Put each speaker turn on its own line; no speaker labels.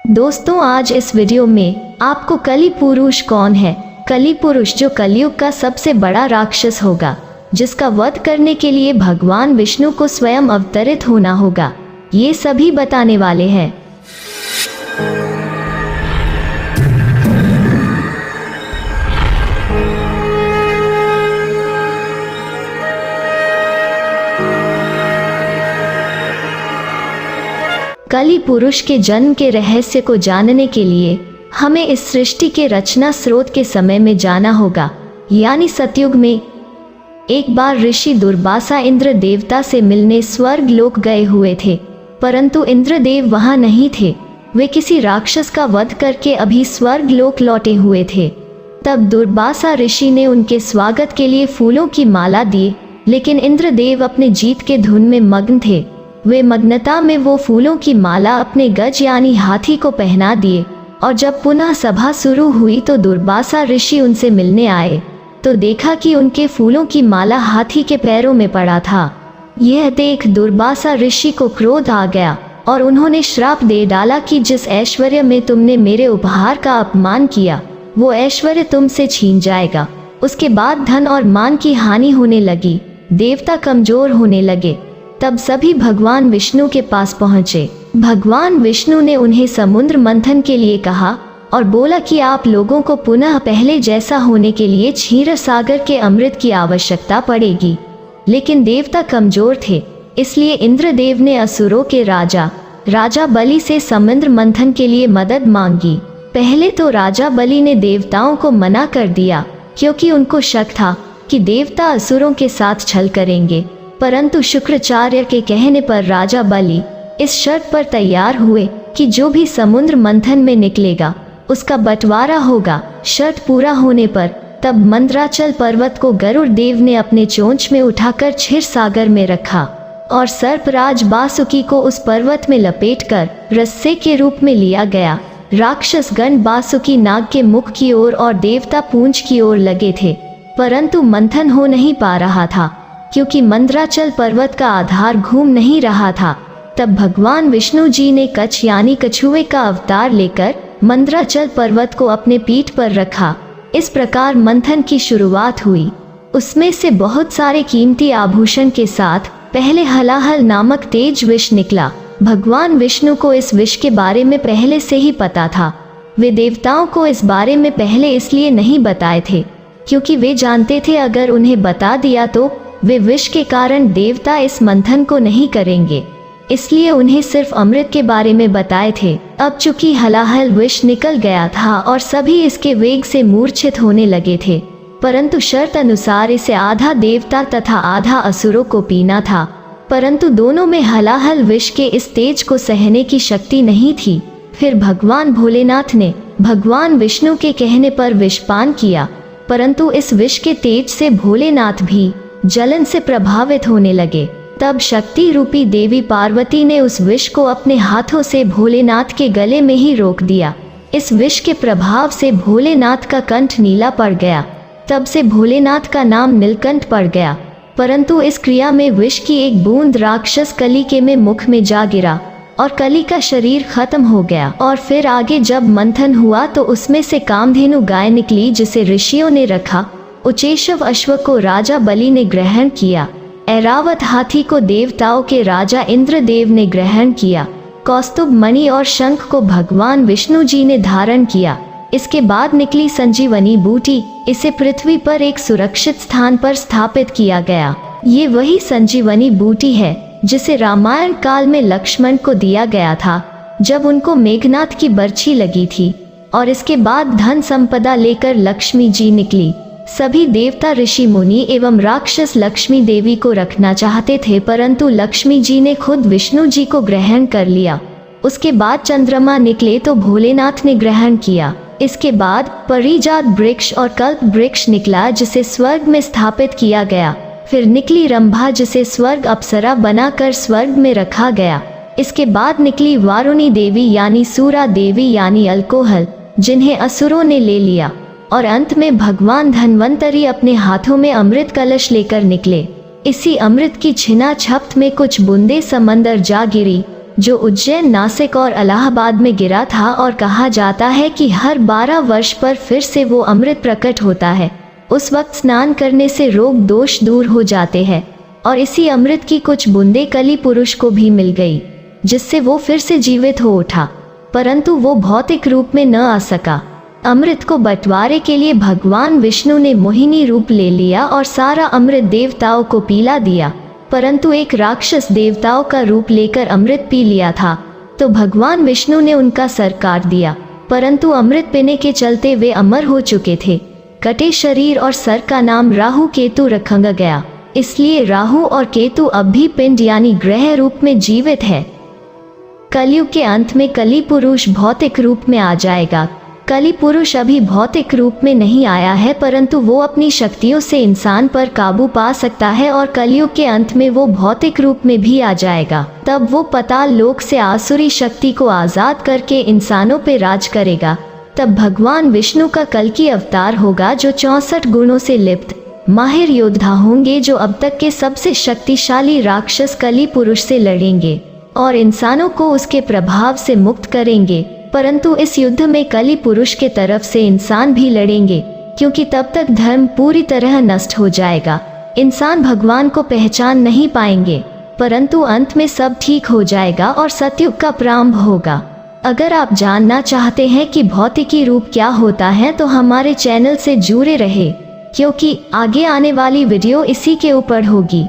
दोस्तों, आज इस वीडियो में आपको कली पुरुष कौन है, कली पुरुष जो कलयुग का सबसे बड़ा राक्षस होगा, जिसका वध करने के लिए भगवान विष्णु को स्वयं अवतरित होना होगा, ये सभी बताने वाले हैं। कली पुरुष के जन्म के रहस्य को जानने के लिए हमें इस सृष्टि के रचना स्रोत के समय में जाना होगा, यानी सतयुग में। एक बार ऋषि दुर्वासा इंद्र देवता से मिलने स्वर्ग लोक गए हुए थे, परंतु इंद्रदेव वहां नहीं थे। वे किसी राक्षस का वध करके अभी स्वर्ग लोक लौटे हुए थे। तब दुर्वासा ऋषि ने उनके स्वागत के लिए फूलों की माला दी, लेकिन इंद्रदेव अपने जीत के धुन में मग्न थे। वे मग्नता में वो फूलों की माला अपने गज यानी हाथी को पहना दिए, और जब पुनः सभा शुरू हुई तो दुर्वासा ऋषि उनसे मिलने आए तो देखा कि उनके फूलों की माला हाथी के पैरों में पड़ा था। यह देख दुर्वासा ऋषि को क्रोध आ गया और उन्होंने श्राप दे डाला कि जिस ऐश्वर्य में तुमने मेरे उपहार का अपमान किया, वो ऐश्वर्य तुमसे छीन जाएगा। उसके बाद धन और मान की हानि होने लगी, देवता कमजोर होने लगे। तब सभी भगवान विष्णु के पास पहुँचे। भगवान विष्णु ने उन्हें समुद्र मंथन के लिए कहा और बोला कि आप लोगों को पुनः पहले जैसा होने के लिए क्षीर सागर के अमृत की आवश्यकता पड़ेगी। लेकिन देवता कमजोर थे, इसलिए इंद्रदेव ने असुरों के राजा बलि से समुद्र मंथन के लिए मदद मांगी। पहले तो राजा बलि ने देवताओं को मना कर दिया, क्योंकि उनको शक था कि देवता असुरों के साथ छल करेंगे। परंतु शुक्राचार्य के कहने पर राजा बलि इस शर्त पर तैयार हुए कि जो भी समुद्र मंथन में निकलेगा उसका बंटवारा होगा। शर्त पूरा होने पर तब मंदराचल पर्वत को गरुड़ देव ने अपने चोंच में उठाकर क्षीर सागर में रखा और सर्पराज बासुकी को उस पर्वत में लपेटकर रस्से के रूप में लिया गया। राक्षस गण बासुकी नाग के मुख की ओर और देवता पूंछ की ओर लगे थे, परंतु मंथन हो नहीं पा रहा था, क्योंकि मंदराचल पर्वत का आधार घूम नहीं रहा था। तब भगवान विष्णु जी ने कच्छ यानी कछुए का अवतार लेकर मंदराचल पर्वत को अपने पीठ पर रखा। इस प्रकार मंथन की शुरुआत हुई। उसमें से बहुत सारे कीमती आभूषण के साथ पहले हलाहल नामक तेज विष निकला। भगवान विष्णु को इस विष के बारे में पहले से ही पता था। वे देवताओं को इस बारे में पहले इसलिए नहीं बताए थे, क्योंकि वे जानते थे अगर उन्हें बता दिया तो वे विष के कारण देवता इस मंथन को नहीं करेंगे, इसलिए उन्हें सिर्फ अमृत के बारे में बताए थे। अब चूंकि हलाहल विष निकल गया था और सभी इसके वेग से मूर्छित होने लगे थे, परंतु शर्त अनुसार इसे आधा देवता तथा आधा असुरों को पीना था। परंतु दोनों में हलाहल विष के इस तेज को सहने की शक्ति नहीं थी। फिर भगवान भोलेनाथ ने भगवान विष्णु के कहने पर विषपान किया, परंतु इस विष के तेज से भोलेनाथ भी जलन से प्रभावित होने लगे। तब शक्ति रूपी देवी पार्वती ने उस विष को अपने हाथों से भोलेनाथ के गले में ही रोक दिया। इस विष के प्रभाव से भोलेनाथ का कंठ नीला पड़ गया। तब से भोलेनाथ का नाम नीलकंठ पड़ गया। परंतु इस क्रिया में विष की एक बूंद राक्षस कली के में मुख में जा गिरा और कली का शरीर खत्म हो गया। और फिर आगे जब मंथन हुआ तो उसमें से कामधेनु गाय निकली, जिसे ऋषियों ने रखा। उचेशव अश्व को राजा बलि ने ग्रहण किया। ऐरावत हाथी को देवताओं के राजा इंद्रदेव ने ग्रहण किया। कौस्तुभ मणि और शंख को भगवान विष्णु जी ने धारण किया। इसके बाद निकली संजीवनी बूटी, इसे पृथ्वी पर एक सुरक्षित स्थान पर स्थापित किया गया। ये वही संजीवनी बूटी है जिसे रामायण काल में लक्ष्मण को दिया गया था, जब उनको मेघनाथ की बर्छी लगी थी। और इसके बाद धन संपदा लेकर लक्ष्मी जी निकली। सभी देवता, ऋषि मुनि एवं राक्षस लक्ष्मी देवी को रखना चाहते थे, परंतु लक्ष्मी जी ने खुद विष्णु जी को ग्रहण कर लिया। उसके बाद चंद्रमा निकले तो भोलेनाथ ने ग्रहण किया। इसके बाद परिजात वृक्ष और कल्प वृक्ष निकला, जिसे स्वर्ग में स्थापित किया गया। फिर निकली रंभा, जिसे स्वर्ग अप्सरा बनाकर स्वर्ग में रखा गया। इसके बाद निकली वारुणी देवी यानी सूरा देवी यानी अल्कोहल, जिन्हें असुरों ने ले लिया। और अंत में भगवान धन्वंतरी अपने हाथों में अमृत कलश लेकर निकले। इसी अमृत की छिना झपट में कुछ बूंदे समंदर जा गिरी जो उज्जैन, नासिक और इलाहाबाद में गिरा था, और कहा जाता है कि हर 12 वर्ष पर फिर से वो अमृत प्रकट होता है। उस वक्त स्नान करने से रोग दोष दूर हो जाते हैं, और इसी अमृत की कुछ बूंदें कली पुरुष को भी मिल गई, जिससे वो फिर से जीवित हो उठा, परंतु वो भौतिक रूप में न आ सका। अमृत को बंटवारे के लिए भगवान विष्णु ने मोहिनी रूप ले लिया और सारा अमृत देवताओं को पिला दिया, परंतु एक राक्षस देवताओं का रूप लेकर अमृत पी लिया था, तो भगवान विष्णु ने उनका सर काट दिया, परंतु अमृत पीने के चलते वे अमर हो चुके थे। कटे शरीर और सर का नाम राहु केतु रखा गया, इसलिए राहु और केतु अब भी पिंड यानी ग्रह रूप में जीवित है। कलयुग के अंत में कली पुरुष भौतिक रूप में आ जाएगा। कली पुरुष अभी भौतिक रूप में नहीं आया है, परंतु वो अपनी शक्तियों से इंसान पर काबू पा सकता है, और कलयुग के अंत में वो भौतिक रूप में भी आ जाएगा। तब वो पाताल लोक से आसुरी शक्ति को आजाद करके इंसानों पे राज करेगा। तब भगवान विष्णु का कल्कि अवतार होगा, जो 64 गुणों से लिप्त माहिर योद्धा होंगे, जो अब तक के सबसे शक्तिशाली राक्षस कली पुरुष से लड़ेंगे और इंसानों को उसके प्रभाव से मुक्त करेंगे। परंतु इस युद्ध में कली पुरुष के तरफ से इंसान भी लड़ेंगे, क्योंकि तब तक धर्म पूरी तरह नष्ट हो जाएगा। इंसान भगवान को पहचान नहीं पाएंगे, परंतु अंत में सब ठीक हो जाएगा और सतयुग का प्रारंभ होगा। अगर आप जानना चाहते हैं कि भौतिकी रूप क्या होता है, तो हमारे चैनल से जुड़े रहे, क्योंकि आगे आने वाली वीडियो इसी के ऊपर होगी।